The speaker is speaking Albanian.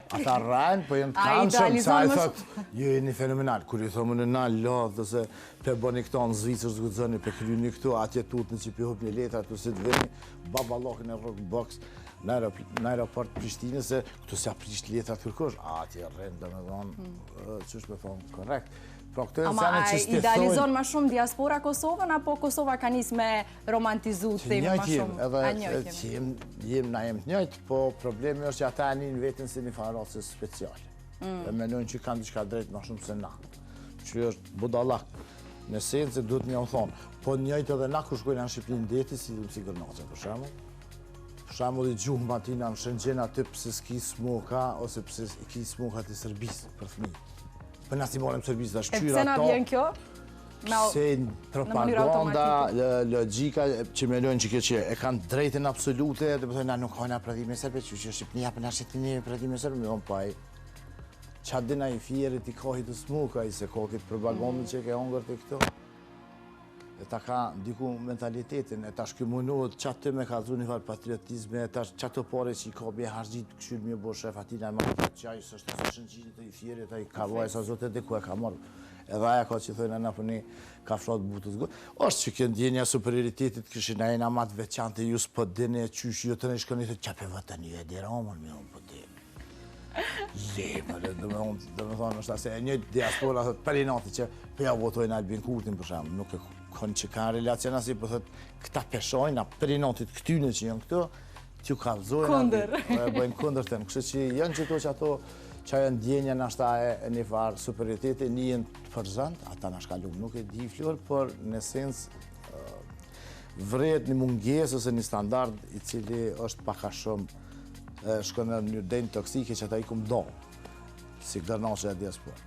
Ata rrajnë, po jenë të kanëshëm, sa i thot, ju jeni fenomenal. Kur i thomë në nalë lodhë, dhe se pe bëni këto në Zvicër, zgudzoni, pe kryni këto, atje tutë në që pi hup një letra, të si të veni, babalokën e rock box, në aeroport Prishtinë, se këtu se aprisht letrat kërkosh, atje rrënë, dhe me dhonë, që është me thonë, korrekt. Ama idealizon ma shumë diaspora Kosovën, apo Kosova ka njës me romantizu të themë ma shumë? Na jem të njëjtë, po problemi është që ata e njën vetën si një faracë speciale. Dhe menojnë që kanë diçka drejtë ma shumë se na. Që është budallak. Në senë se duhet një më thonë. Po njëjtë edhe na kur shkojnë në Shqiplinë deti, si dhëmë si Gërnace, për shemë. Për shemë dhe gjuhë matina në Shëngjena aty pëse s'ki smuka, ose pëse ki smuka të Sërbisë për fëmijë. Për nësi morëm Sërbisë dhe shqyra to. E pëse na vjen kjo? Se propaganda, logika që me lojnë që kjo që e kanë drejtën absolute, dhe përthoj na nuk hojna pradhime sërbe, që Shqipnia për nashtë të një pradhime sërbe, me onë paj. Qa dina i fjerit i kohit të smuka, i se kohit propagandën që ke ongër të këto. E ta ka ndiku mentalitetin, e ta shkëmunohet qatë të me kalzu një farë patriotizme, e ta qatë të pare që i ka bje hargjit këshyr mjë bo shef atina e marrë të qaj, së është të shëngjit të i fjerit, a i ka vaj sa zote dhe ku e ka marrë. Edhe aja ka që thojnë na për një ka frat butës gërë. Oshtë që kjo ndjenja superioritetit këshin a e në matë veçante, ju s'po dine, qysh ju të në shkoni, thë qape vëtë një e dira omër, mi unë po dine. Lepër, dhe me thonë është ase e një diaspora, thët, për i nati që përja votojnë Albin Kurtin, për shemë, nuk e konë që ka relacion asi, për thët, këta peshojnë, për i natit këtyne që janë këto, t'ju kalzojnë, Kunder. Bëjnë kunder të në, kështë që janë që to që ato, që ajo ndjenja në ashta e një farë superioriteti, një jenë të përzant, ata në shkallum, nuk e di florë, por në sens vret një munges ose një standard i cili është paka shumë shkon në një denjë toksike që ata i kumë do, si Gërnace e diaspora.